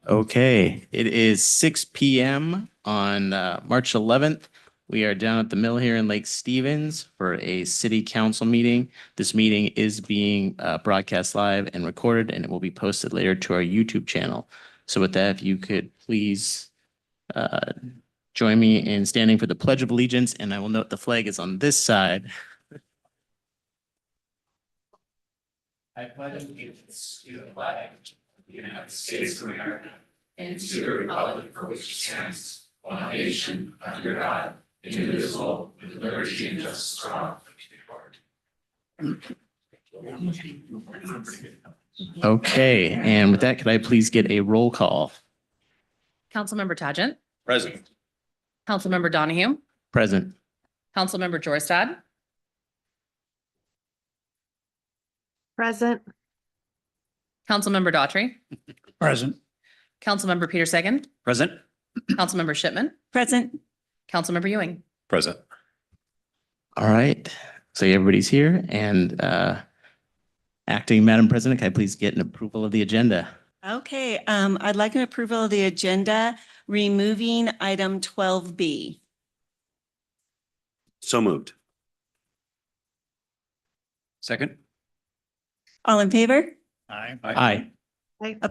Okay, it is 6 p.m. on March 11th. We are down at the mill here in Lake Stevens for a city council meeting. This meeting is being broadcast live and recorded, and it will be posted later to our YouTube channel. So with that, if you could please join me in standing for the Pledge of Allegiance, and I will note the flag is on this side. I pledge allegiance to the flag of the United States of America and to the republic for which it stands, one nation, under God, indivisible, with liberty and justice for all. Okay, and with that, could I please get a roll call? Councilmember Tagent, Present. Councilmember Donahue, Present. Councilmember Jorstad, Present. Councilmember Daughtry, Present. Councilmember Peter Sagan, Present. Councilmember Shipman, Present. Councilmember Ewing. Present. All right, so everybody's here, and acting Madam President, can I please get an approval of the agenda? Okay, I'd like an approval of the agenda, removing item 12B. So moved. Second. All in favor? Aye. Aye. Aye.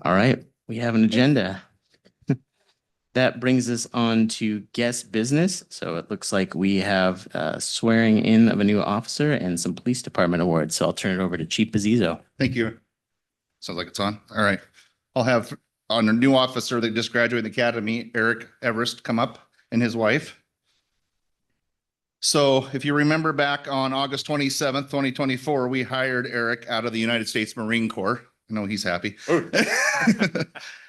All right, we have an agenda. That brings us on to guest business. So it looks like we have swearing in of a new officer and some police department awards. So I'll turn it over to Chief Pizzizo. Thank you. Sounds like it's on. All right. I'll have on a new officer that just graduated the academy, Eric Everest, come up and his wife. So if you remember back on August 27th, 2024, we hired Eric out of the United States Marine Corps. I know he's happy.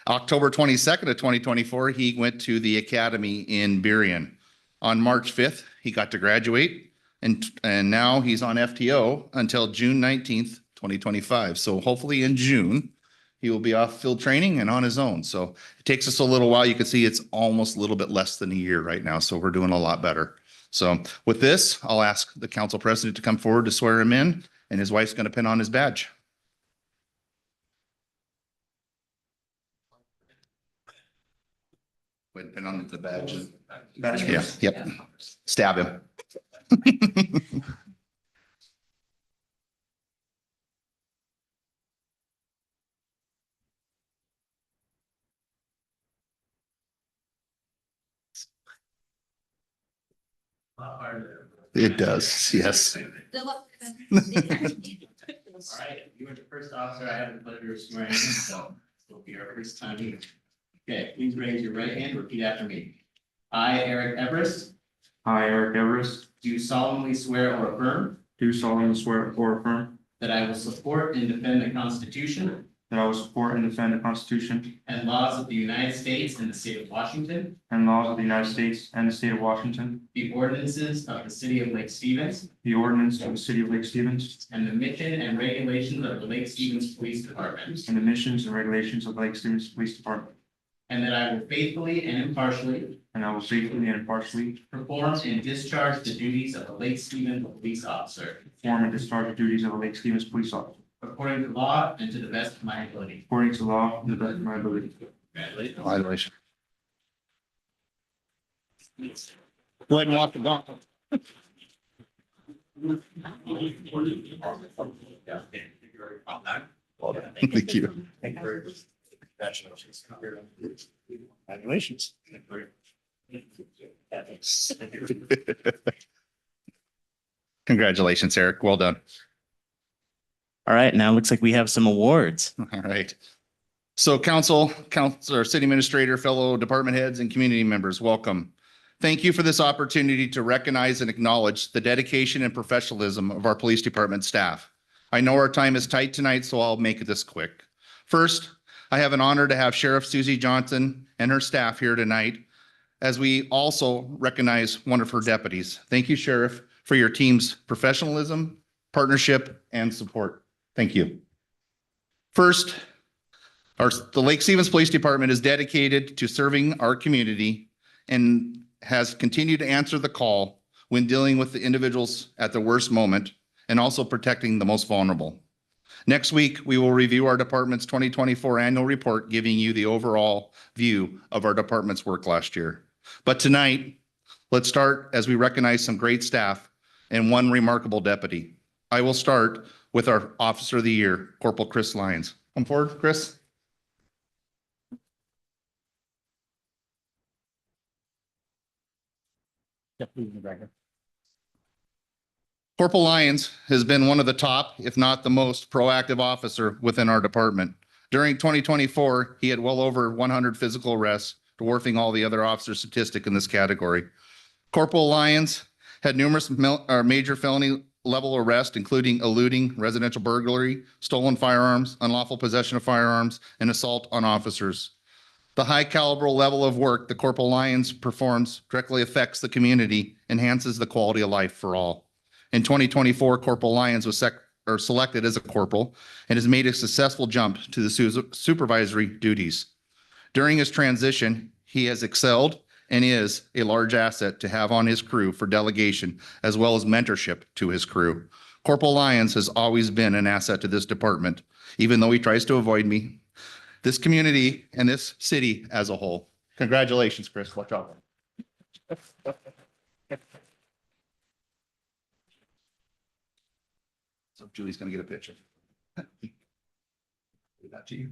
October 22nd of 2024, he went to the academy in Burien. On March 5th, he got to graduate and now he's on FTO until June 19th, 2025. So hopefully in June, he will be off field training and on his own. So it takes us a little while. You can see it's almost a little bit less than a year right now. So we're doing a lot better. So with this, I'll ask the council president to come forward to swear him in, and his wife's going to pin on his badge. Wait, pin on the badge. Yeah, yep. Stab him. It does, yes. All right, you were the first officer I had the pleasure of swearing in, so it'll be our first time here. Okay, please raise your right hand, repeat after me. I, Eric Everest, I, Eric Everest, do solemnly swear or affirm do solemnly swear or affirm that I will support and defend the Constitution that I will support and defend the Constitution and laws of the United States and the state of Washington, and laws of the United States and the state of Washington, the ordinances of the city of Lake Stevens, the ordinance of the city of Lake Stevens, and the mission and regulations of the Lake Stevens Police Department, and the missions and regulations of the Lake Stevens Police Department, and that I will faithfully and impartially and I will faithfully and impartially perform and discharge the duties of a Lake Stevens police officer perform and discharge the duties of a Lake Stevens police officer, according to law and to the best of my ability. according to law and to the best of my ability. Congratulations. Congratulations. Go ahead and walk the dog. Thank you. Congratulations. Congratulations, Eric. Well done. All right, now it looks like we have some awards. All right. So council, city administrator, fellow department heads and community members, welcome. Thank you for this opportunity to recognize and acknowledge the dedication and professionalism of our police department staff. I know our time is tight tonight, so I'll make this quick. First, I have an honor to have Sheriff Susie Johnson and her staff here tonight, as we also recognize one of her deputies. Thank you, Sheriff, for your team's professionalism, partnership, and support. Thank you. First, the Lake Stevens Police Department is dedicated to serving our community and has continued to answer the call when dealing with the individuals at the worst moment and also protecting the most vulnerable. Next week, we will review our department's 2024 annual report, giving you the overall view of our department's work last year. But tonight, let's start as we recognize some great staff and one remarkable deputy. I will start with our Officer of the Year, Corporal Chris Lyons. Come forward, Chris. Corporal Lyons has been one of the top, if not the most proactive officer within our department. During 2024, he had well over 100 physical arrests, dwarfing all the other officer statistic in this category. Corporal Lyons had numerous major felony level arrests, including eluding, residential burglary, stolen firearms, unlawful possession of firearms, and assault on officers. The high caliber level of work that Corporal Lyons performs directly affects the community, enhances the quality of life for all. In 2024, Corporal Lyons was selected as a corporal and has made a successful jump to the supervisory duties. During his transition, he has excelled and is a large asset to have on his crew for delegation as well as mentorship to his crew. Corporal Lyons has always been an asset to this department, even though he tries to avoid me, this community, and this city as a whole. Congratulations, Chris. Watch out. So Julie's gonna get a picture. Do that to you.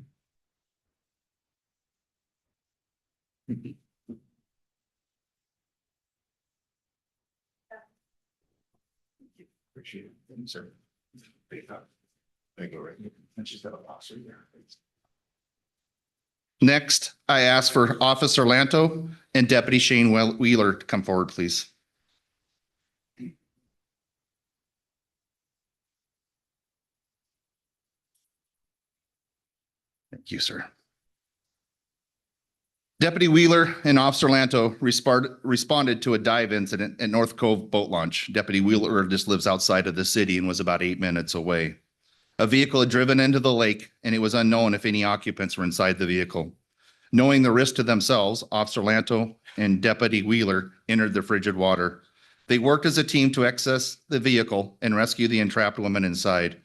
Appreciate it. Thank you, sir. There you go, right? And she's got a box right there. Next, I ask for Officer Lanto and Deputy Shane Wheeler to come forward, please. Thank you, sir. Deputy Wheeler and Officer Lanto responded to a dive incident at North Cove Boat Launch. Deputy Wheeler just lives outside of the city and was about 8 minutes away. A vehicle had driven into the lake, and it was unknown if any occupants were inside the vehicle. Knowing the risk to themselves, Officer Lanto and Deputy Wheeler entered the frigid water. They worked as a team to access the vehicle and rescue the entrapped woman inside.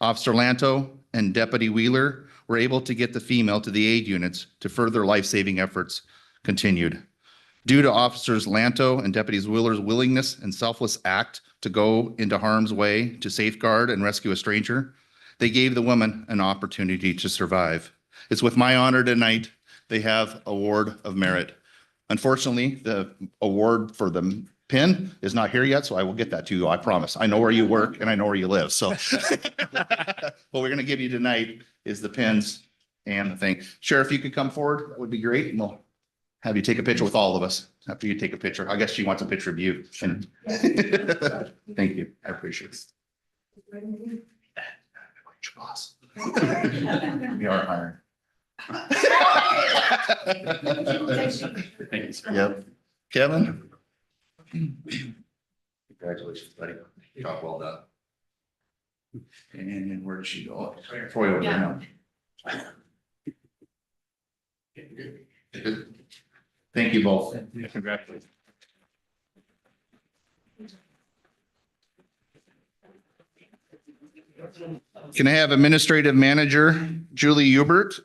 Officer Lanto and Deputy Wheeler were able to get the female to the aid units to further life-saving efforts continued. Due to Officers Lanto and Deputies Wheeler's willingness and selfless act to go into harm's way to safeguard and rescue a stranger, they gave the woman an opportunity to survive. It's with my honor tonight they have Award of Merit. Unfortunately, the award for the pin is not here yet, so I will get that to you, I promise. I know where you work and I know where you live, so. What we're gonna give you tonight is the pins and the thing. Sheriff, you could come forward, that would be great, and we'll have you take a picture with all of us. After you take a picture, I guess she wants a picture of you. And thank you, I appreciate it. Boss. We are hiring. Thank you, sir. Yep. Kevin? Congratulations, buddy. Job well done. And where did she go? Troy over there now. Thank you both. Congratulations. Can I have Administrative Manager Julie Hubert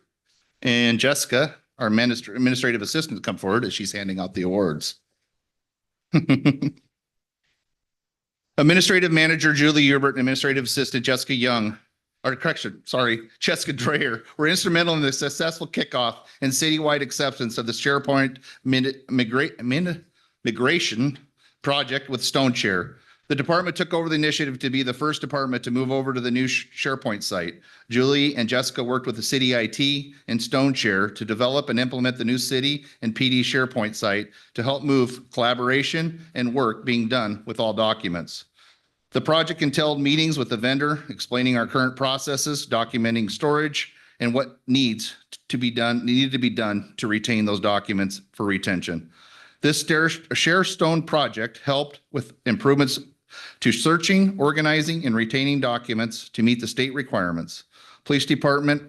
and Jessica, our administrative assistant, come forward as she's handing out the awards. Administrative Manager Julie Hubert and Administrative Assistant Jessica Jessica Dreyer were instrumental in the successful kickoff and citywide acceptance of the SharePoint migration project with StoneShare. The department took over the initiative to be the first department to move over to the new SharePoint site. Julie and Jessica worked with the city IT and StoneShare to develop and implement the new city and PD SharePoint site to help move collaboration and work being done with all documents. The project entailed meetings with the vendor, explaining our current processes, documenting storage, and what needed to be done to retain those documents for retention. This ShareStone project helped with improvements to searching, organizing, and retaining documents to meet the state requirements. Police Department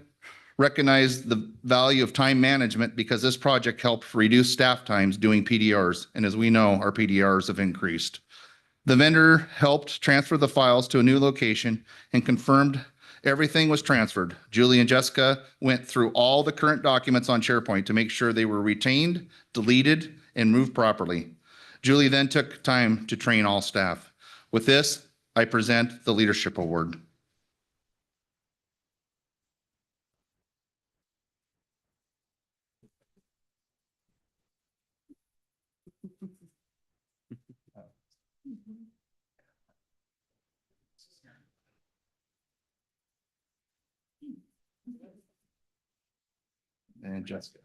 recognized the value of time management because this project helped reduce staff times doing PDRs. And as we know, our PDRs have increased. The vendor helped transfer the files to a new location and confirmed everything was transferred. Julie and Jessica went through all the current documents on SharePoint to make sure they were retained, deleted, and moved properly. Julie then took time to train all staff. With this, I present the Leadership Award. And Jessica.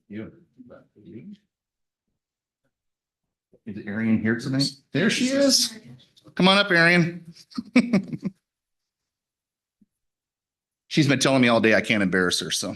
You. Is Arian here tonight? There she is. Come on up, Arian. She's been telling me all day I can't embarrass her, so.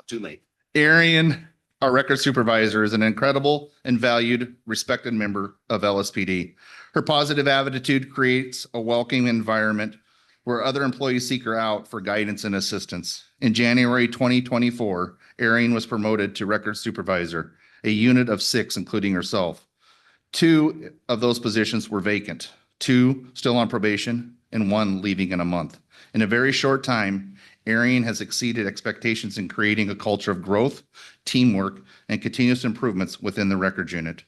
Too late. Arian, our record supervisor, is an incredible and valued, respected member of LSPD. Her positive attitude creates a welcoming environment where other employees seek her out for guidance and assistance. In January 2024, Arian was promoted to record supervisor, a unit of 6, including herself. 2 of those positions were vacant, 2 still on probation, and 1 leaving in a month. In a very short time, Arian has exceeded expectations in creating a culture of growth, teamwork, and continuous improvements within the records unit.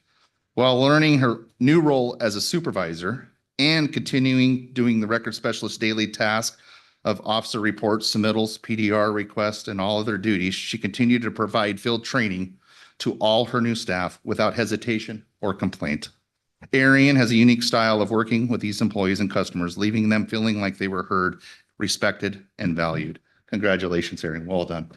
While learning her new role as a supervisor and continuing doing the record specialist daily task of officer reports, submittals, PDR requests, and all other duties, she continued to provide field training to all her new staff without hesitation or complaint. Arian has a unique style of working with these employees and customers, leaving them feeling like they were heard, respected, and valued. Congratulations, Arian. Well done.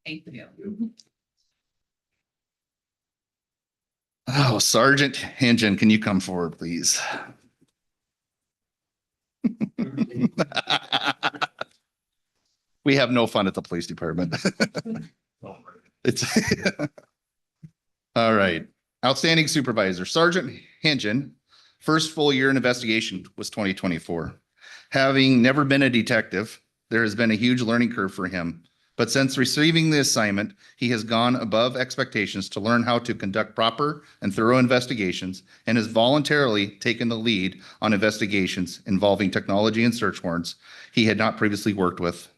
Thank you. Oh, Sergeant Hingen, can you come forward, please? We have no fun at the police department. It's all right. Outstanding supervisor, Sergeant Hingen, first full year in investigation was 2024. Having never been a detective, there has been a huge learning curve for him. But since receiving the assignment, he has gone above expectations to learn how to conduct proper and thorough investigations and has voluntarily taken the lead on investigations involving technology and search warrants he had not previously worked with.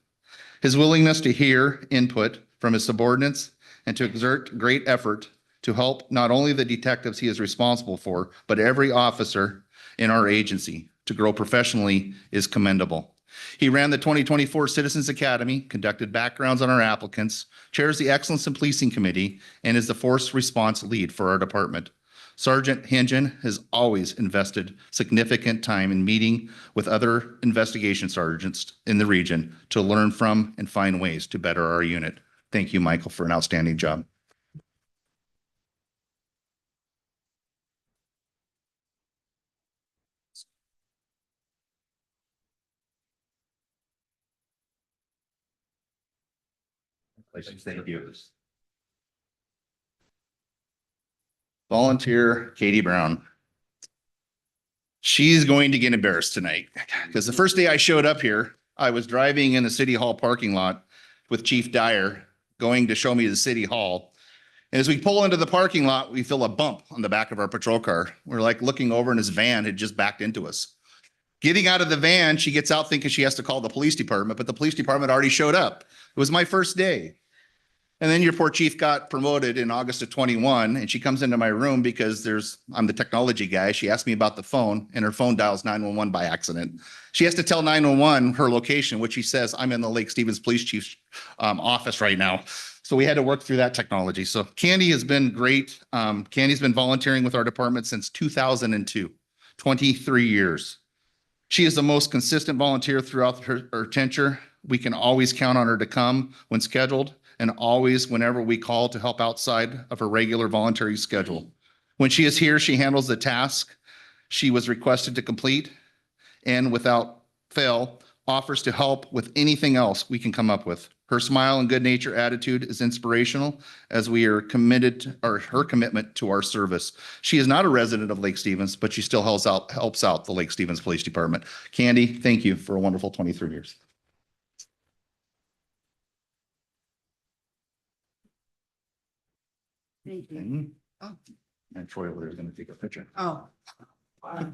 His willingness to hear input from his subordinates and to exert great effort to help not only the detectives he is responsible for, but every officer in our agency to grow professionally is commendable. He ran the 2024 Citizens Academy, conducted backgrounds on our applicants, chairs the Excellence in Policing Committee, and is the force response lead for our department. Sergeant Hingen has always invested significant time in meeting with other investigation sergeants in the region to learn from and find ways to better our unit. Thank you, Michael, for an outstanding job. Thank you. Volunteer Katie Brown. She's going to get embarrassed tonight because the first day I showed up here, I was driving in the city hall parking lot with Chief Dyer going to show me the city hall. And as we pull into the parking lot, we feel a bump on the back of our patrol car. We're like looking over and his van had just backed into us. Getting out of the van, she gets out thinking she has to call the police department, but the police department already showed up. It was my first day. And then your poor chief got promoted in August of 21, and she comes into my room because I'm the technology guy. She asked me about the phone, and her phone dials 911 by accident. She has to tell 911 her location, which she says, I'm in the Lake Stevens Police Chief's office right now. So we had to work through that technology. So Candy has been great. Candy's been volunteering with our department since 2002, 23 years. She is the most consistent volunteer throughout her tenure. We can always count on her to come when scheduled, and always whenever we call to help outside of her regular voluntary schedule. When she is here, she handles the task she was requested to complete and without fail offers to help with anything else we can come up with. Her smile and good nature attitude is inspirational as we are committed, or her commitment to our service. She is not a resident of Lake Stevens, but she still helps out the Lake Stevens Police Department. Candy, thank you for a wonderful 23 years. Thank you. And Troy over there is going to take a picture. Oh. I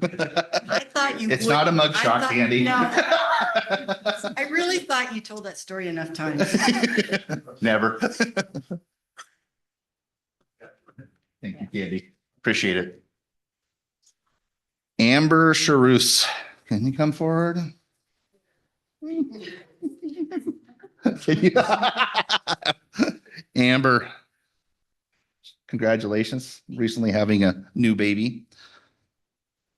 thought you. It's not a mug I shot, thought- Candy. no. I really thought you told that story enough times. Never. Thank you, Candy. Appreciate it. Amber Charus, can you come forward? Can you- Amber, congratulations, recently having a new baby.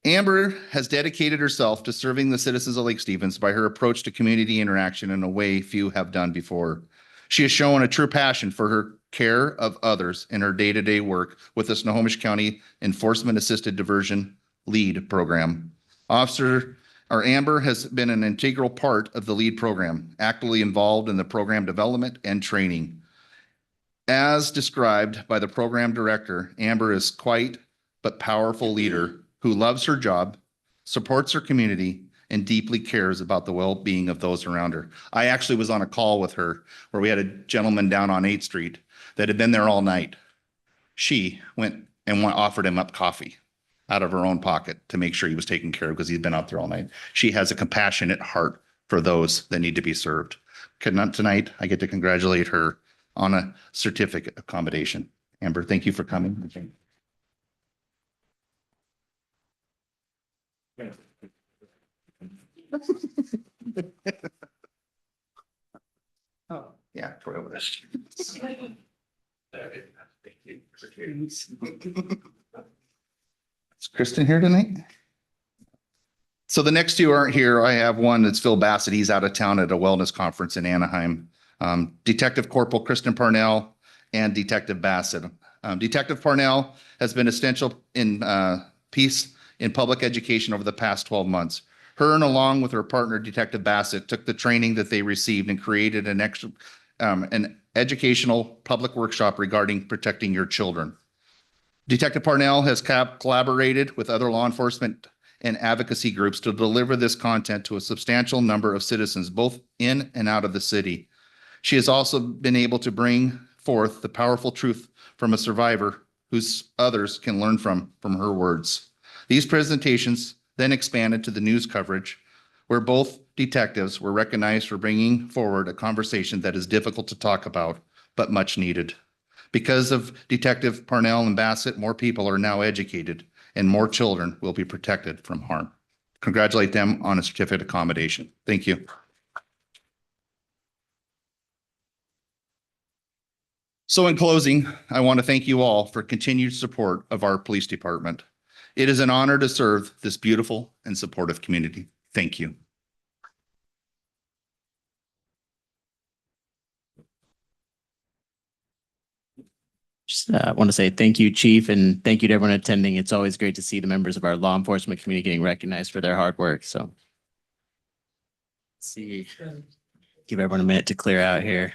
Amber has dedicated herself to serving the citizens of Lake Stevens by her approach to community interaction in a way few have done before. She has shown a true passion for her care of others in her day-to-day work with the Snohomish County Enforcement Assisted Diversion LEAD program. Amber has been an integral part of the LEAD program, actively involved in the program development and training. As described by the program director, Amber is quite but powerful leader who loves her job, supports her community, and deeply cares about the well-being of those around her. I actually was on a call with her where we had a gentleman down on 8th Street that had been there all night. She went and offered him up coffee out of her own pocket to make sure he was taken care of because he'd been out there all night. She has a compassionate heart for those that need to be served. Tonight, I get to congratulate her on a certificate of commendation. Amber, thank you for coming. Oh, yeah, Troy over there. Is Kristen here tonight? So the next two aren't here. I have one that's Phil Bassett. He's out of town at a wellness conference in Anaheim. Detective Corporal Kristen Parnell and Detective Bassett. Detective Parnell has been essential in peace in public education over the past 12 months. Her and along with her partner, Detective Bassett, took the training that they received and created an educational public workshop regarding protecting your children. Detective Parnell has collaborated with other law enforcement and advocacy groups to deliver this content to a substantial number of citizens, both in and out of the city. She has also been able to bring forth the powerful truth from a survivor whose others can learn from her words. These presentations then expanded to the news coverage where both detectives were recognized for bringing forward a conversation that is difficult to talk about, but much needed. Because of Detective Parnell and Bassett, more people are now educated and more children will be protected from harm. Congratulate them on a certificate of commendation. Thank you. So in closing, I want to thank you all for continued support of our police department. It is an honor to serve this beautiful and supportive community. Thank you. Just want to say thank you, Chief, and thank you to everyone attending. It's always great to see the members of our law enforcement community getting recognized for their hard work. So let's see, give everyone a minute to clear out here.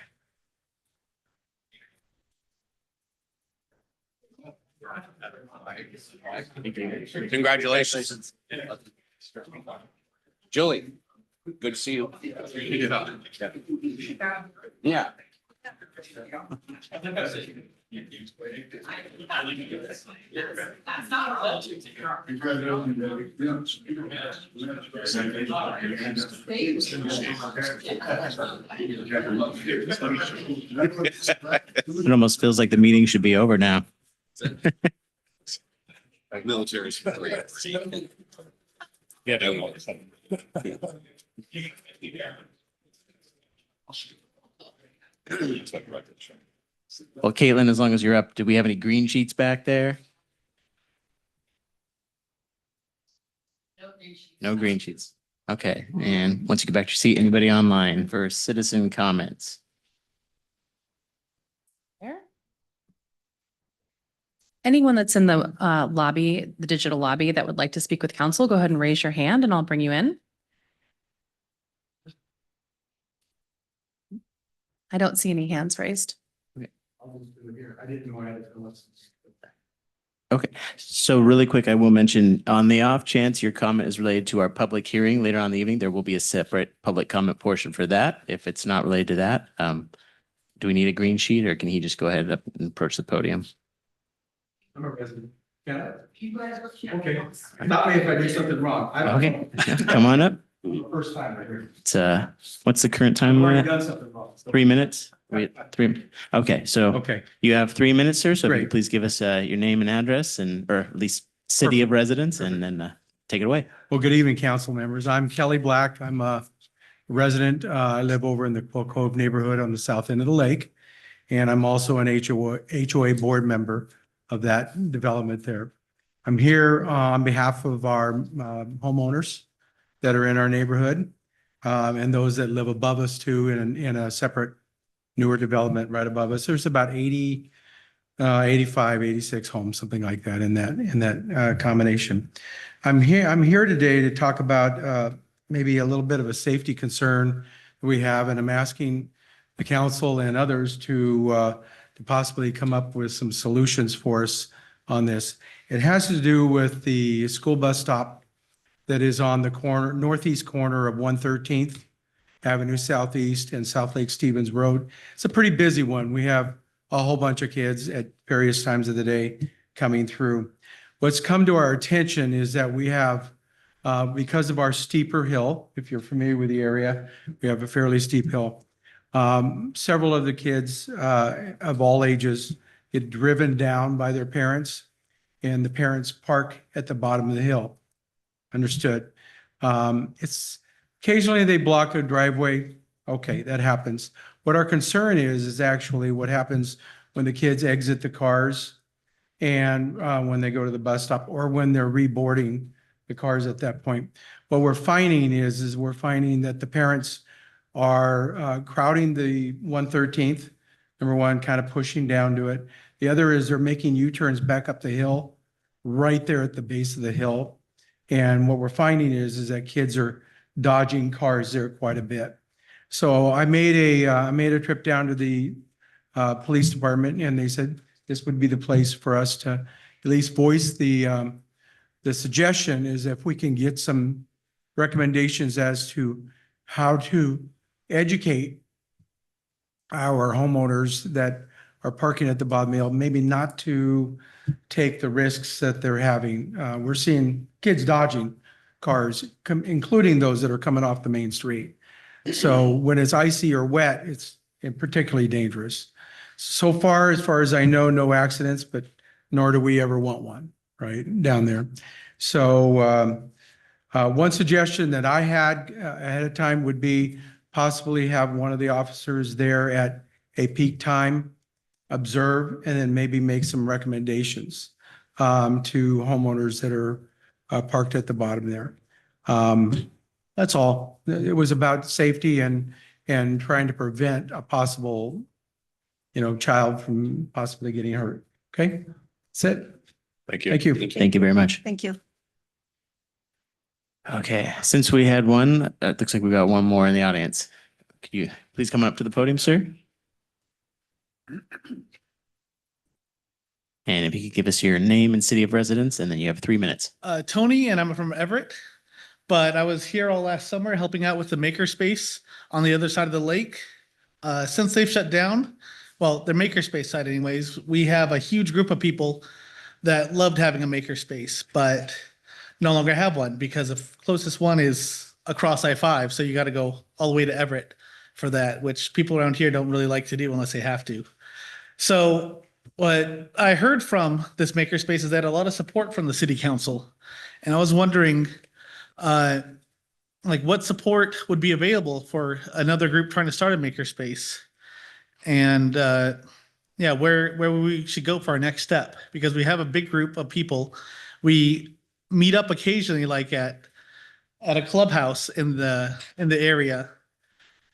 Congratulations. Julie, good to see you. Yeah. It almost feels like the meeting should be over now. Military. Yeah. Well, Caitlin, as long as you're up, do we have any green sheets back there? No green sheets. Okay, and once you get back to your seat, anybody online for citizen comments? Anyone that's in the lobby, the digital lobby that would like to speak with council, go ahead and raise your hand and I'll bring you in. I don't see any hands raised. Okay, so really quick, I will mention on the off chance your comment is related to our public hearing later on in the evening, there will be a separate public comment portion for that. If it's not related to that, do we need a green sheet or can he just go ahead up and approach the podium? I'm a resident. Yeah. Okay. Not me if I do something wrong. I don't Okay, come on up. know. First time I heard. It's, what's the current I've time? we're already at? done something wrong. so- 3 minutes? Okay, so Okay. you have 3 minutes, sir. So if you Great. could please give us your name and address and, or at least city of residence and then take it away. Well, good evening, council members. I'm Kelly Black. I'm a resident. I live over in the Quill Cove neighborhood on the south end of the lake. And I'm also an HOA board member of that development there. I'm here on behalf of our homeowners that are in our neighborhood and those that live above us too in a separate newer development right above us. There's about 80, 85, 86 homes, something like that in that combination. I'm here today to talk about maybe a little bit of a safety concern we have, and I'm asking the council and others to possibly come up with some solutions for us on this. It has to do with the school bus stop that is on the corner, northeast corner of 113th Avenue Southeast and South Lake Stevens Road. It's a pretty busy one. We have a whole bunch of kids at various times of the day coming through. What's come to our attention is that we have, because of our steeper hill, if you're familiar with the area, we have a fairly steep hill. Several of the kids of all ages get driven down by their parents, and the parents park at the bottom of the hill. Understood. It's occasionally they block a driveway. Okay, that happens. What our concern is actually what happens when the kids exit the cars and when they go to the bus stop or when they're reboarding the cars at that point. What we're finding is we're finding that the parents are crowding the 113th, number one, kind of pushing down to it. The other is they're making U-turns back up the hill, right there at the base of the hill. And what we're finding is that kids are dodging cars there quite a bit. So I made a trip down to the police department, and they said this would be the place for us to at least voice the suggestion is if we can get some recommendations as to how to educate our homeowners that are parking at the bottom of the hill, maybe not to take the risks that they're having. We're seeing kids dodging cars, including those that are coming off the main street. So when it's icy or wet, it's particularly dangerous. So far as I know, no accidents, but nor do we ever want one, right, down there. So one suggestion that I had ahead of time would be possibly have one of the officers there at a peak time, observe, and then maybe make some recommendations to homeowners that are parked at the bottom there. That's all. It was about safety and trying to prevent a possible, child from possibly getting hurt. Okay, that's it. Thank you. Thank you. Thank you very much. Thank you. Okay, since we had one, it looks like we got one more in the audience. Could you please come up to the podium, sir? And if you could give us your name and city of residence, and then you have 3 minutes. Tony, and I'm from Everett, but I was here all last summer helping out with the makerspace on the other side of the lake. Since they've shut down, well, the makerspace side anyways, we have a huge group of people that loved having a makerspace, but no longer have one because the closest one is across I-5. So you got to go all the way to Everett for that, which people around here don't really like to do unless they have to. So what I heard from this makerspace is that a lot of support from the city council. And I was wondering, what support would be available for another group trying to start a makerspace? And where we should go for our next step, because we have a big group of people. We meet up occasionally, like at a clubhouse in the area,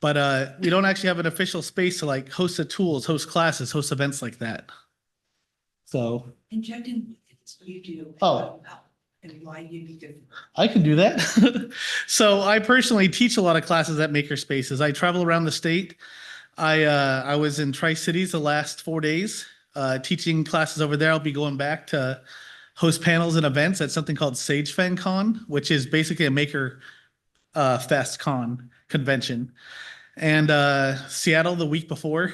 but we don't actually have an official space to like host the tools, host classes, host events like that. So Injecting what you do. Oh. And why you need to. I can do that. So I personally teach a lot of classes at makerspaces. I travel around the state I was in Tri-Cities the last 4 days, teaching classes over there. I'll be going back to host panels and events at something called Sage Fan Con, which is basically a maker fest convention. And Seattle the week before,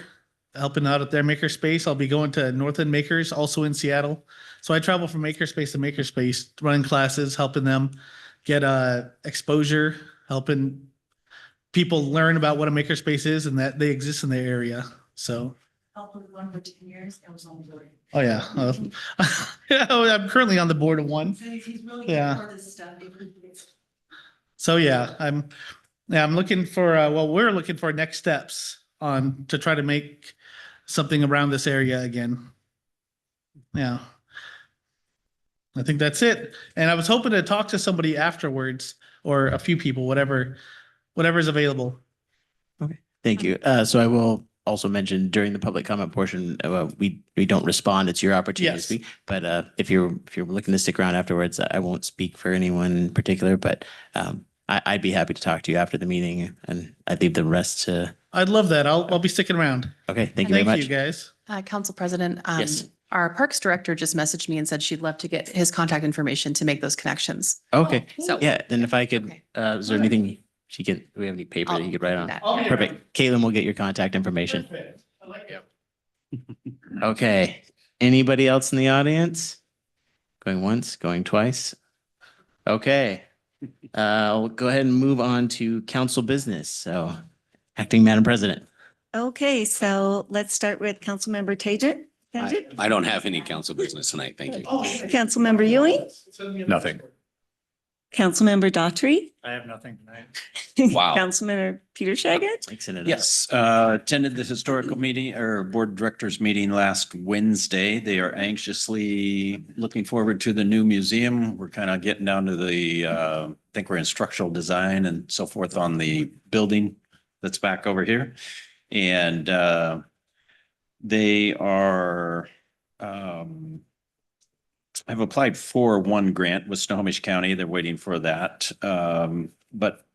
helping out at their makerspace. I'll be going to Northland Makers, also in Seattle. So I travel from makerspace to makerspace, running classes, helping them get exposure, helping people learn about what a makerspace is and that they exist in their area. So, I'll put one for 10 years. I was on board. oh yeah. Yeah, I'm currently on the board of one. So he's really good Yeah. for this stuff. It's- So yeah, I'm looking for, we're looking for next steps on to try to make something around this area again. Yeah. I think that's it. And I was hoping to talk to somebody afterwards or a few people, whatever's available. Thank you. So I will also mention during the public comment portion, we don't respond. It's your opportunity to Yes. speak. But if you're looking to stick around afterwards, I won't speak for anyone in particular, but I'd be happy to talk to you after the meeting, and I'd leave the rest to. I'd love that. I'll be sticking around. Okay, thank you very Thank you, much. guys. Council President, Yes. our Parks Director just messaged me and said she'd love to get his contact information to make those connections. Okay, So. yeah, then if I could, Okay. is there anything she could, do we have any paper that you could write on? That. I'll be Perfect. Caitlin will get your contact information. Perfect. I like it. Okay, anybody else in the audience? Going once, going twice? Okay, I'll go ahead and move on to council business. So, Acting Madam President. Okay, so let's start with Councilmember Tajik. I don't have any council business tonight. Thank you. Councilmember Ewing, Nothing. Councilmember Daughtry. I have nothing tonight. Wow. Councilmember Peter Shaggett. Mixing it up. Yes, attended the historical meeting or board directors meeting last Wednesday. They are anxiously looking forward to the new museum. We're kind of getting down to the, I think we're in structural design and so forth on the building that's back over here. And they are, I've applied for one grant with Snohomish County. They're waiting for that. But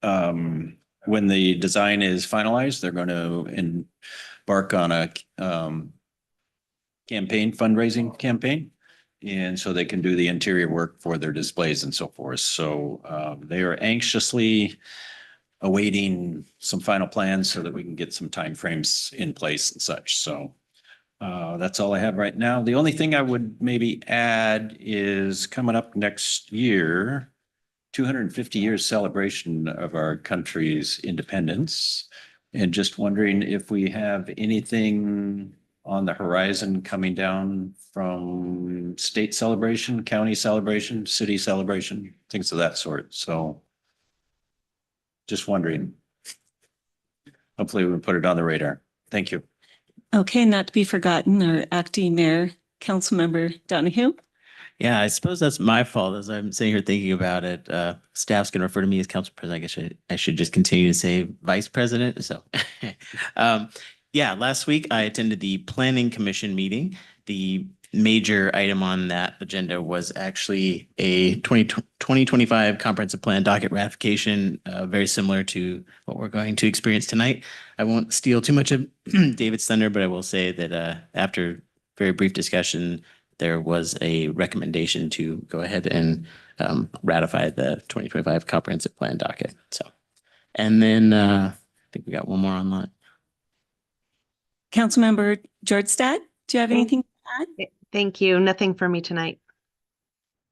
when the design is finalized, they're going to embark on a fundraising campaign. And so they can do the interior work for their displays and so forth. So they are anxiously awaiting some final plans so that we can get some timeframes in place and such. So that's all I have right now. The only thing I would maybe add is coming up next year, 250 years celebration of our country's independence. And just wondering if we have anything on the horizon coming down from state celebration, county celebration, city celebration, things of that sort. So just wondering. Hopefully we can put it on the radar. Thank you. Okay, not to be forgotten, our acting mayor, Councilmember Donahue. Yeah, I suppose that's my fault as I'm sitting here thinking about it. Staff's going to refer to me as council president. I guess I should just continue to say vice president. So, yeah, last week I attended the planning commission meeting. The major item on that agenda was actually a 2025 comprehensive plan docket ratification, very similar to what we're going to experience tonight. I won't steal too much of David's thunder, but I will say that after very brief discussion, there was a recommendation to go ahead and ratify the 2025 comprehensive plan docket. So, and then I think we got one more on that. Councilmember Georgestad, do you have anything to add? Thank you. Nothing for me tonight.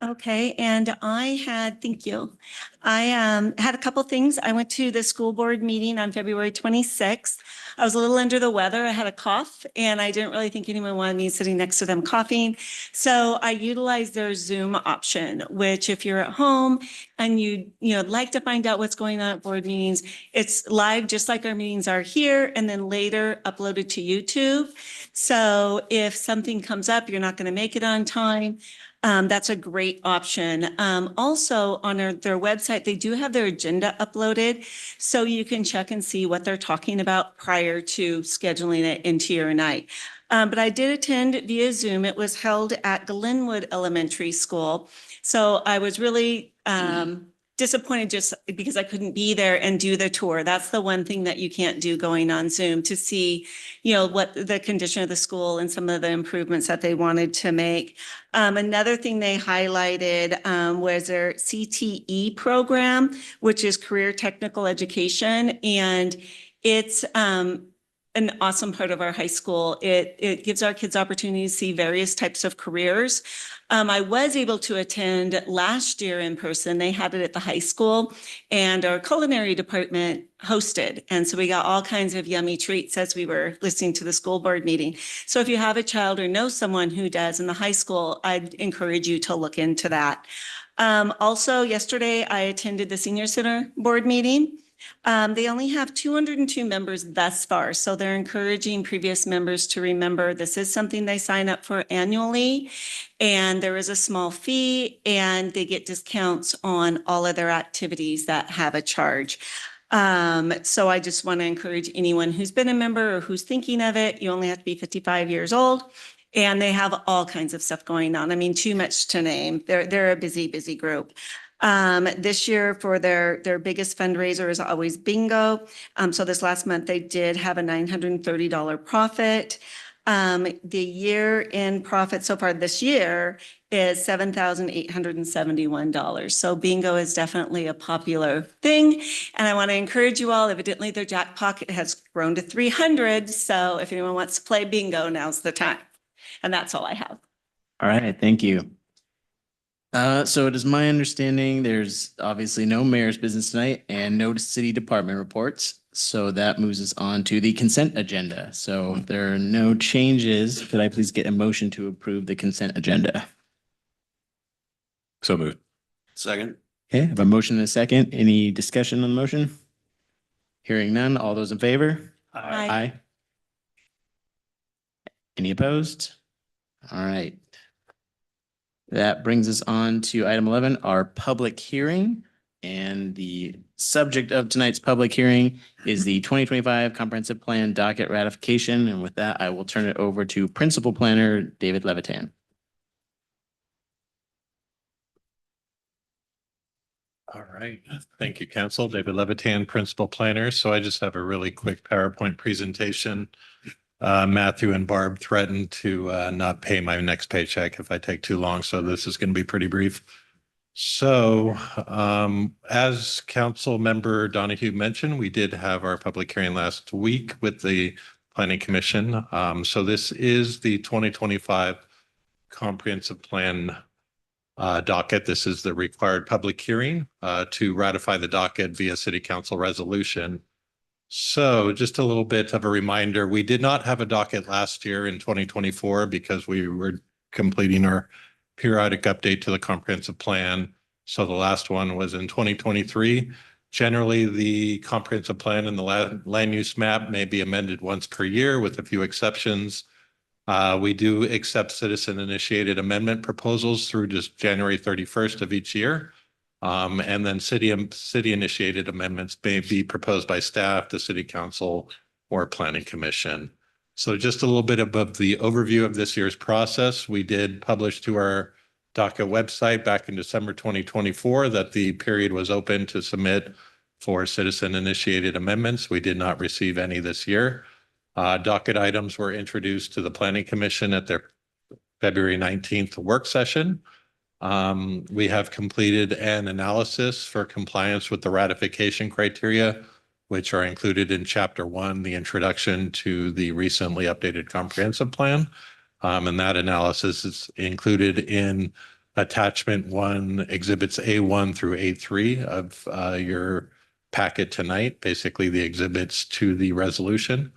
Okay, and thank you. I had a couple things. I went to the school board meeting on February 26th. I was a little under the weather. I had a cough and I didn't really think anyone wanted me sitting next to them coughing. So I utilized their Zoom option, which if you're at home and you'd like to find out what's going on at board meetings, it's live just like our meetings are here and then later uploaded to YouTube. So if something comes up, you're not going to make it on time. That's a great option. Also on their website, they do have their agenda uploaded. So you can check and see what they're talking about prior to scheduling it into your night. But I did attend via Zoom. It was held at Glenwood Elementary School. So I was really disappointed just because I couldn't be there and do the tour. That's the one thing that you can't do going on Zoom, to see, what the condition of the school and some of the improvements that they wanted to make. Another thing they highlighted was their CTE program, which is Career Technical Education. And it's an awesome part of our high school. It gives our kids opportunities to see various types of careers. I was able to attend last year in person. They had it at the high school, and our culinary department hosted. And so we got all kinds of yummy treats as we were listening to the school board meeting. So if you have a child or know someone who does in the high school, I'd encourage you to look into that. Also, yesterday I attended the Senior Center board meeting. They only have 202 members thus far, so they're encouraging previous members to remember this is something they sign up for annually, and there is a small fee, and they get discounts on all of their activities that have a charge. So I just want to encourage anyone who's been a member or who's thinking of it. You only have to be 55 years old, and they have all kinds of stuff going on. I mean, too much to name. They're a busy, busy group. This year for their biggest fundraiser is always bingo. So this last month they did have a $930 profit. The year in profit so far this year is $7,871. So bingo is definitely a popular thing. And I want to encourage you all, evidently their jackpot has grown to 300. So if anyone wants to play bingo, now's the time. And that's all I have. All right, thank you. So it is my understanding there's obviously no mayor's business tonight and no city department reports. So that moves us on to the consent agenda. So if there are no changes, could I please get a motion to approve the consent agenda? So moved. Second. Okay, I have a motion and a second. Any discussion on the motion? Hearing none, all those in favor? Aye. Any opposed? All right. That brings us on to item 11, our public hearing. And the subject of tonight's public hearing is the 2025 Comprehensive Plan docket ratification. And with that, I will turn it over to Principal Planner David Levitan. All right. Thank you, Council. David Levitan, Principal Planner. So I just have a really quick PowerPoint presentation. Matthew and Barb threatened to not pay my next paycheck if I take too long. So this is going to be pretty brief. So as Council Member Donahue mentioned, we did have our public hearing last week with the Planning Commission. So this is the 2025 Comprehensive Plan docket. This is the required public hearing to ratify the docket via City Council resolution. So just a little bit of a reminder, we did not have a docket last year in 2024 because we were completing our periodic update to the comprehensive plan. So the last one was in 2023. Generally, the comprehensive plan and the land use map may be amended once per year with a few exceptions. We do accept citizen initiated amendment proposals through just January 31st of each year. And then city initiated amendments may be proposed by staff, the city council, or planning commission. So just a little bit above the overview of this year's process. We did publish to our DACA website back in December 2024 that the period was open to submit for citizen initiated amendments. We did not receive any this year. Docket items were introduced to the planning commission at their February 19th work session. We have completed an analysis for compliance with the ratification criteria, which are included in Chapter 1, the introduction to the recently updated comprehensive plan. And that analysis is included in Attachment 1, Exhibits A1 through A3 of your packet tonight, basically the exhibits to the resolution.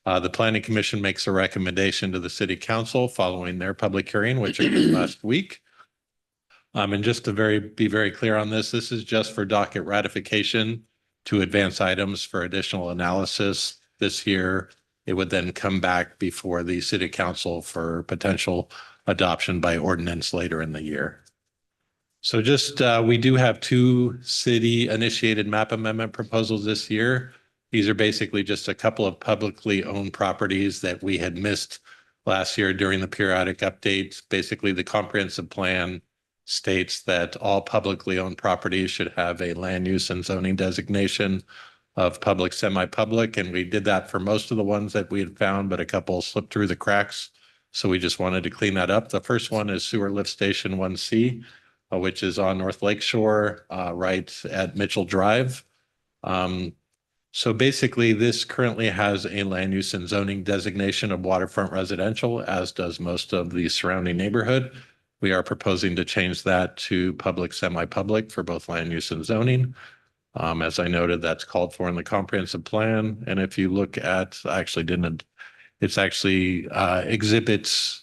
The Planning Commission makes a recommendation to the City Council following their public hearing, which occurred last week. And just to be very clear on this is just for docket ratification to advance items for additional analysis this year. It would then come back before the City Council for potential adoption by ordinance later in the year. So just we do have 2 city initiated map amendment proposals this year. These are basically just a couple of publicly owned properties that we had missed last year during the periodic updates. Basically, the comprehensive plan states that all publicly owned properties should have a land use and zoning designation of public, semi-public, and we did that for most of the ones that we had found, but a couple slipped through the cracks. So we just wanted to clean that up. The first one is Sewer Lift Station 1C, which is on North Lake Shore, right at Mitchell Drive. So basically, this currently has a land use and zoning designation of waterfront residential, as does most of the surrounding neighborhood. We are proposing to change that to public, semi-public for both land use and zoning. As I noted, that's called for in the comprehensive plan. And if you look at, it's actually exhibits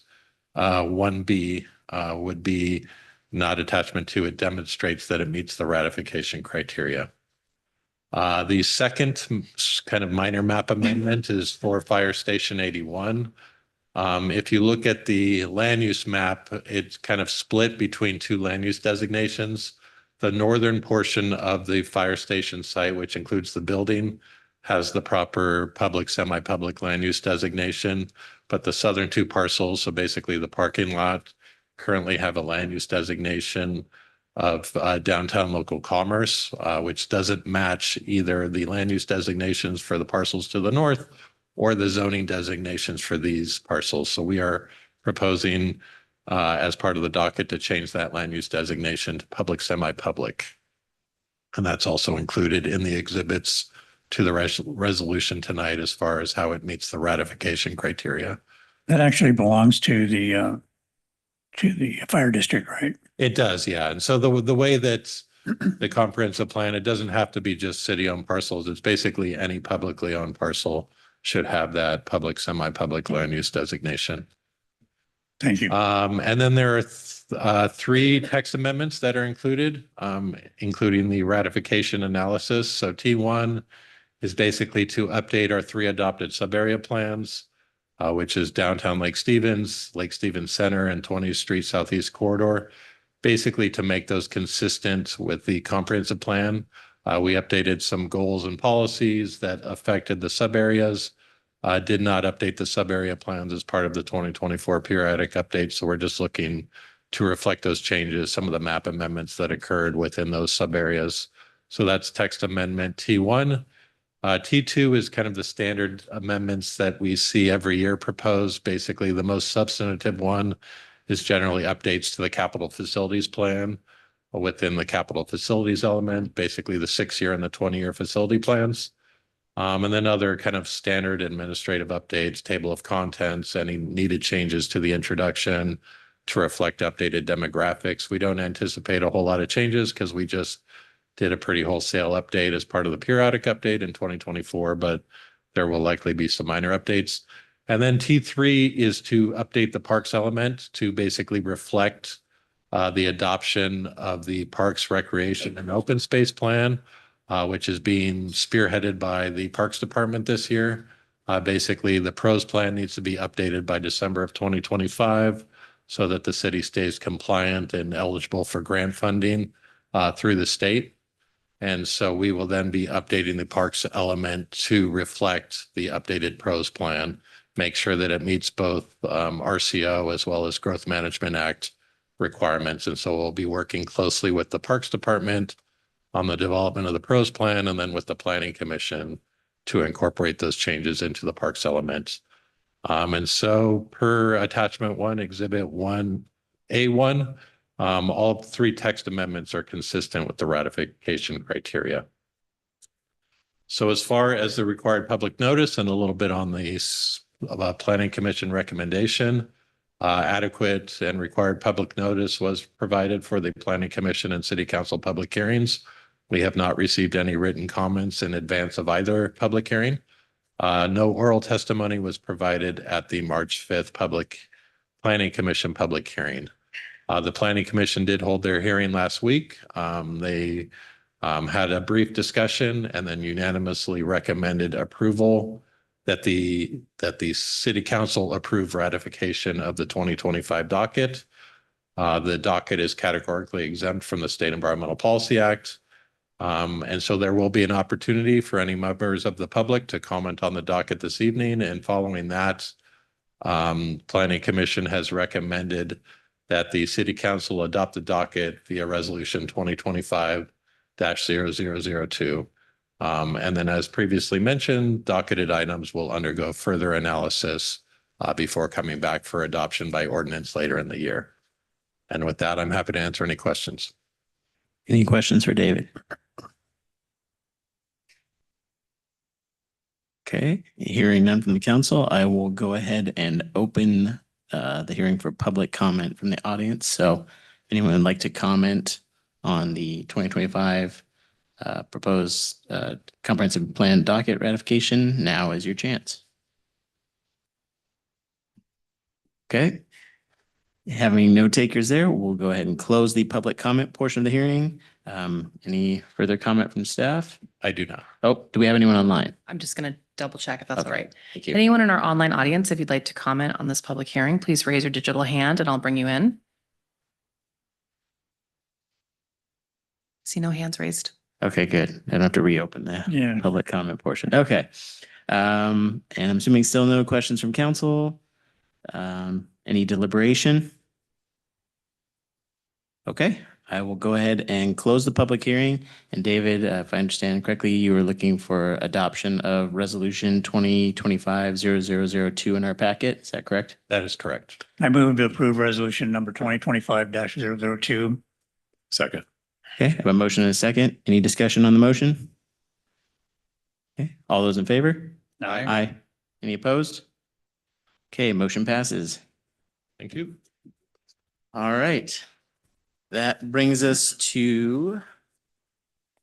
1B would be not attachment 2. It demonstrates that it meets the ratification criteria. The second kind of minor map amendment is for Fire Station 81. If you look at the land use map, it's kind of split between 2 land use designations. The northern portion of the fire station site, which includes the building, has the proper public, semi-public land use designation, but the southern 2 parcels, so basically the parking lot, currently have a land use designation of downtown local commerce, which doesn't match either the land use designations for the parcels to the north or the zoning designations for these parcels. So we are proposing as part of the docket to change that land use designation to public, semi-public. And that's also included in the exhibits to the resolution tonight as far as how it meets the ratification criteria. That actually belongs to the fire district, right? It does, yeah. And so the way that the comprehensive plan, it doesn't have to be just city-owned parcels. It's basically any publicly owned parcel should have that public, semi-public land use designation. Thank you. And then there are 3 text amendments that are included, including the ratification analysis. So T1 is basically to update our 3 adopted sub-area plans, which is downtown Lake Stevens Center, and 20th Street Southeast Corridor, basically to make those consistent with the comprehensive plan. We updated some goals and policies that affected the sub-areas. Did not update the sub-area plans as part of the 2024 periodic update. So we're just looking to reflect those changes, some of the map amendments that occurred within those sub-areas. So that's text amendment T1. T2 is kind of the standard amendments that we see every year proposed. Basically, the most substantive one is generally updates to the capital facilities plan within the capital facilities element, basically the 6-year and the 20-year facility plans. And then other kind of standard administrative updates, table of contents, any needed changes to the introduction to reflect updated demographics. We don't anticipate a whole lot of changes because we just did a pretty wholesale update as part of the periodic update in 2024, but there will likely be some minor updates. And then T3 is to update the parks element to basically reflect the adoption of the Parks, Recreation, and Open Space Plan, which is being spearheaded by the Parks Department this year. Basically, the PROS plan needs to be updated by December of 2025 so that the city stays compliant and eligible for grant funding through the state. And so we will then be updating the parks element to reflect the updated PROS plan, make sure that it meets both RCO as well as Growth Management Act requirements. And so we'll be working closely with the Parks Department on the development of the PROS plan and then with the Planning Commission to incorporate those changes into the parks element. And so per attachment 1, exhibit 1A1, all 3 text amendments are consistent with the ratification criteria. So as far as the required public notice and a little bit on the Planning Commission recommendation, adequate and required public notice was provided for the Planning Commission and City Council public hearings. We have not received any written comments in advance of either public hearing. No oral testimony was provided at the March 5th Planning Commission public hearing. The Planning Commission did hold their hearing last week. They had a brief discussion and then unanimously recommended approval that the City Council approve ratification of the 2025 docket. The docket is categorically exempt from the State Environmental Policy Act. And so there will be an opportunity for any members of the public to comment on the docket this evening. And following that, Planning Commission has recommended that the city council adopt the docket via resolution 2025-0002. And then as previously mentioned, docketed items will undergo further analysis before coming back for adoption by ordinance later in the year. And with that, I'm happy to answer any questions. Any questions for David? Okay, hearing none from the council, I will go ahead and open the hearing for public comment from the audience. So anyone would like to comment on the 2025 proposed comprehensive plan docket ratification, now is your chance. Okay. Having no takers there, we'll go ahead and close the public comment portion of the hearing. Any further comment from staff? I do not. Oh, do we have anyone online? I'm just going to double check if that's all Okay, right. thank you. Anyone in our online audience, if you'd like to comment on this public hearing, please raise your digital hand and I'll bring you in. See no hands raised. Okay, good. I don't have to reopen the Yeah. public comment portion. Okay. And I'm assuming still no questions from council. Any deliberation? Okay, I will go ahead and close the public hearing. And David, if I understand correctly, you were looking for adoption of resolution 2025-0002 in our packet. Is that correct? That is correct. I move to approve resolution number 2025-002. Second. Okay, I have a motion and a second. Any discussion on the motion? Okay, all those in favor? Aye. Any opposed? Okay, motion passes. Thank you. All right. That brings us to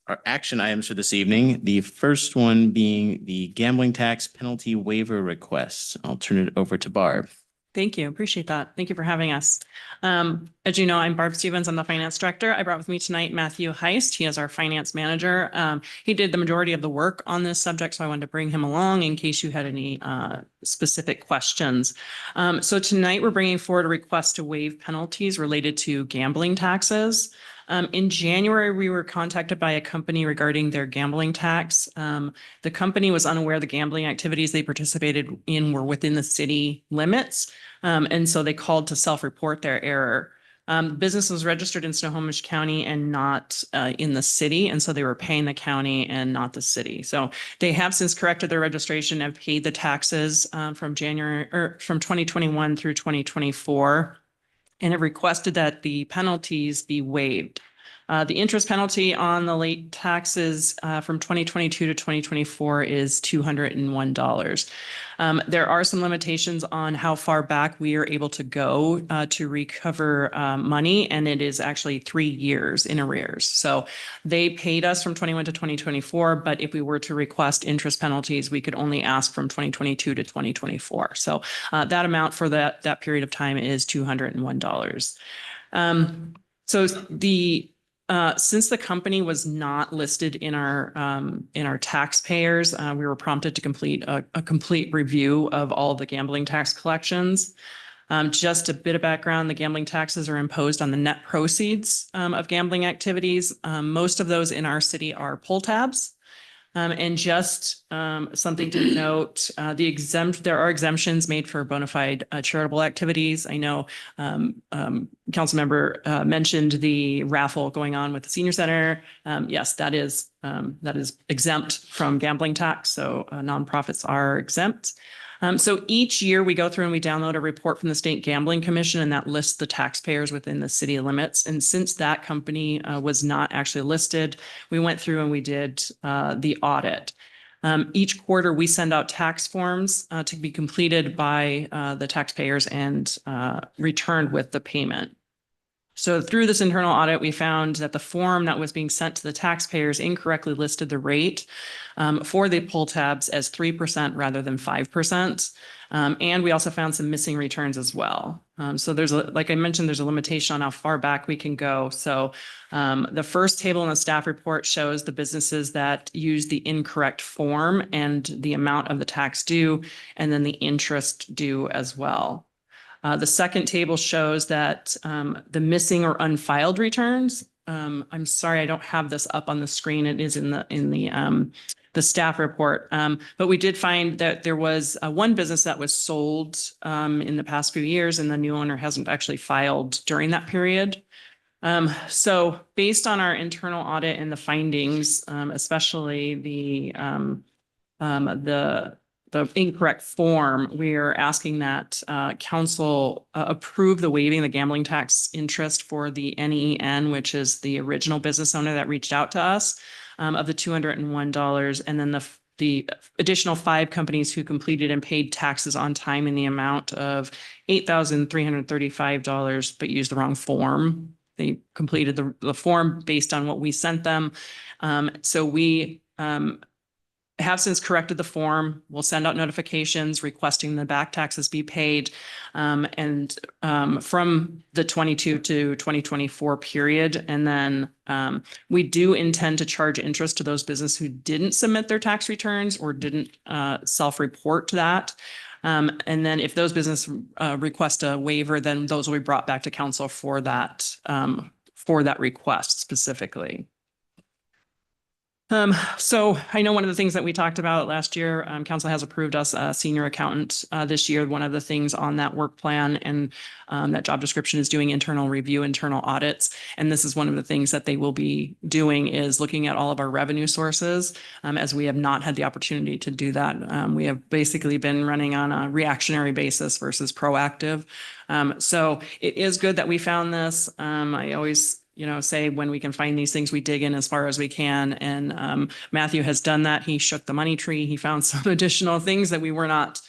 our action items for this evening. The first one being the gambling tax penalty waiver request. I'll turn it over to Barb. Thank you. Appreciate that. Thank you for having us. As you know, I'm Barb Stevens. I'm the finance director. I brought with me tonight Matthew Heist. He is our finance manager. He did the majority of the work on this subject, so I wanted to bring him along in case you had any specific questions. So tonight we're bringing forward a request to waive penalties related to gambling taxes. In January, we were contacted by a company regarding their gambling tax. The company was unaware the gambling activities they participated in were within the city limits. And so they called to self-report their error. The business was registered in Snohomish County and not in the city. And so they were paying the county and not the city. So they have since corrected their registration and paid the taxes from January or from 2021 through 2024. And have requested that the penalties be waived. The interest penalty on the late taxes from 2022 to 2024 is $201. There are some limitations on how far back we are able to go to recover money, and it is actually 3 years in arrears. So they paid us from 21 to 2024, but if we were to request interest penalties, we could only ask from 2022 to 2024. So that amount for that period of time is $201. So since the company was not listed in our taxpayers, we were prompted to complete a complete review of all the gambling tax collections. Just a bit of background, the gambling taxes are imposed on the net proceeds of gambling activities. Most of those in our city are pull tabs. And just something to note, there are exemptions made for bona fide charitable activities. I know council member mentioned the raffle going on with the senior center. Yes, that is exempt from gambling tax. So nonprofits are exempt. So each year we go through and we download a report from the State Gambling Commission, and that lists the taxpayers within the city limits. And since that company was not actually listed, we went through and we did the audit. Each quarter we send out tax forms to be completed by the taxpayers and returned with the payment. So through this internal audit, we found that the form that was being sent to the taxpayers incorrectly listed the rate for the pull tabs as 3% rather than 5%. And we also found some missing returns as well. So like I mentioned, there's a limitation on how far back we can go. So the first table in the staff report shows the businesses that use the incorrect form and the amount of the tax due, and then the interest due as well. The second table shows that the missing or unfiled returns. I'm sorry, I don't have this up on the screen. It is in the the staff report. But we did find that there was one business that was sold in the past few years, and the new owner hasn't actually filed during that period. So based on our internal audit and the findings, especially the incorrect form, we are asking that council approve the waiving the gambling tax interest for the NEN, which is the original business owner that reached out to us, of the $201, and then the additional 5 companies who completed and paid taxes on time in the amount of $8,335, but used the wrong form. They completed the form based on what we sent them. So we have since corrected the form. We'll send out notifications requesting the back taxes be paid. And from the 22 to 2024 period. And then we do intend to charge interest to those businesses who didn't submit their tax returns or didn't self-report that. And then if those businesses request a waiver, then those will be brought back to council for that request specifically. So I know one of the things that we talked about last year, council has approved us a senior accountant this year. One of the things on that work plan and that job description is doing internal review, internal audits. And this is one of the things that they will be doing is looking at all of our revenue sources, as we have not had the opportunity to do that. We have basically been running on a reactionary basis versus proactive. So it is good that we found this. I always say when we can find these things, we dig in as far as we can. And Matthew has done that. He shook the money tree. He found some additional things that we were not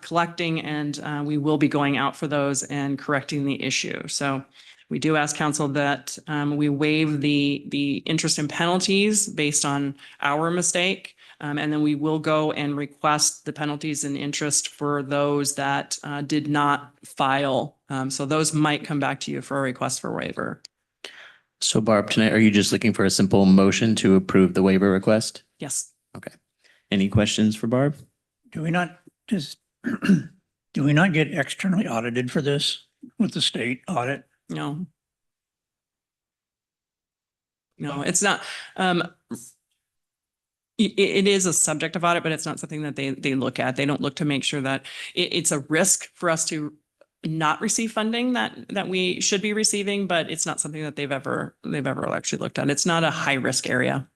collecting, and we will be going out for those and correcting the issue. So we do ask council that we waive the interest and penalties based on our mistake. And then we will go and request the penalties and interest for those that did not file. So those might come back to you for a request for waiver. So Barb, tonight, are you just looking for a simple motion to approve the waiver request? Yes. Okay. Any questions for Barb? Do we not just, do we not get externally audited for this with the state audit? No. No, it's not. It is a subject of audit, but it's not something that they look at. They don't look to make sure that it's a risk for us to not receive funding that we should be receiving, but it's not something that they've ever actually looked at. It's not a high risk area.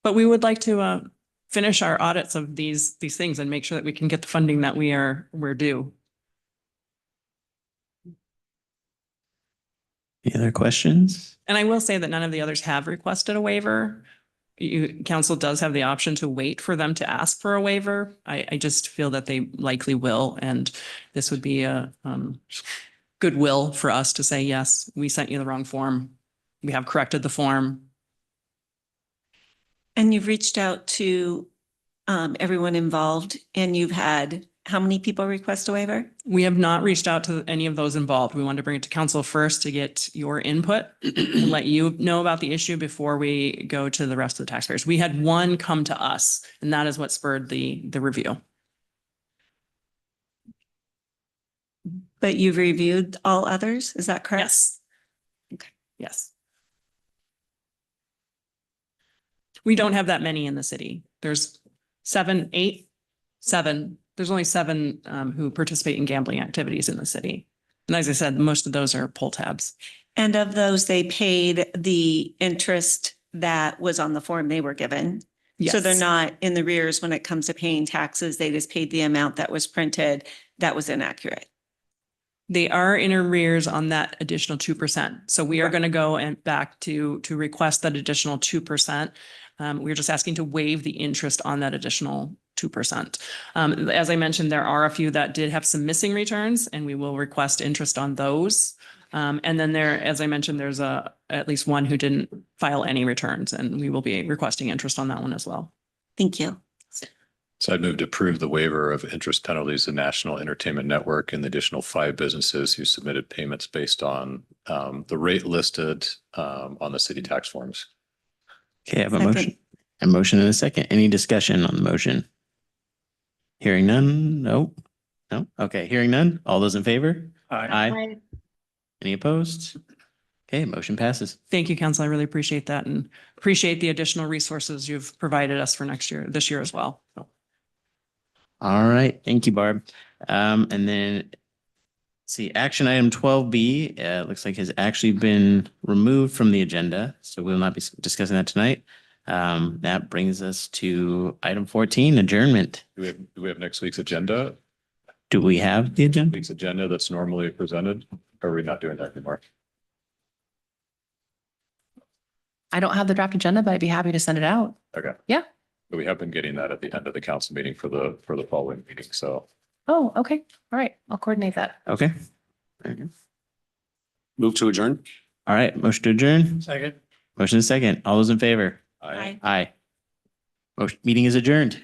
But we would like to finish our audits of these things and make sure that we can get the funding that we're due. Any other questions? And I will say that none of the others have requested a waiver. Council does have the option to wait for them to ask for a waiver. I just feel that they likely will, and this would be a goodwill for us to say, yes, we sent you the wrong form. We have corrected the form. And you've reached out to everyone involved, and you've had how many people request a waiver? We have not reached out to any of those involved. We wanted to bring it to council first to get your input and let you know about the issue before we go to the rest of the taxpayers. We had one come to us, and that is what spurred the review. But you've reviewed all others, is that correct? Yes. Okay. Yes. We don't have that many in the city. There's 7. There's only 7 who participate in gambling activities in the city. And as I said, most of those are pull tabs. And of those, they paid the interest that was on the form they were given. Yes. So they're not in the rears when it comes to paying taxes. They just paid the amount that was printed that was inaccurate. They are in arrears on that additional 2%. So we are going to go and back to request that additional 2%. We're just asking to waive the interest on that additional 2%. As I mentioned, there are a few that did have some missing returns, and we will request interest on those. And then there, as I mentioned, there's at least one who didn't file any returns, and we will be requesting interest on that one as well. Thank you. So I'd move to approve the waiver of interest penalties to National Entertainment Network and the additional 5 businesses who submitted payments based on the rate listed on the city tax forms. Okay, I have a motion. A motion and a second. Any discussion on the motion? Hearing none? No? Okay, hearing none. All those in favor? Aye. Aye. Any opposed? Okay, motion passes. Thank you, council. I really appreciate that and appreciate the additional resources you've provided us for this year as well. All right, thank you, Barb. And then see, action item 12B, looks like has actually been removed from the agenda, so we will not be discussing that tonight. That brings us to item 14, adjournment. Do we have next week's agenda? Do we have the agenda? Week's agenda that's normally presented? Or are we not doing that anymore? I don't have the draft agenda, but I'd be happy to send it out. Okay. Yeah. But we have been getting that at the end of the council meeting for the following meeting, so. Oh, okay. All right. I'll coordinate that. Okay. Move to adjourn? All right, motion to adjourn. Second. Motion is second. All those in favor? Aye. Aye. Motion, meeting is adjourned.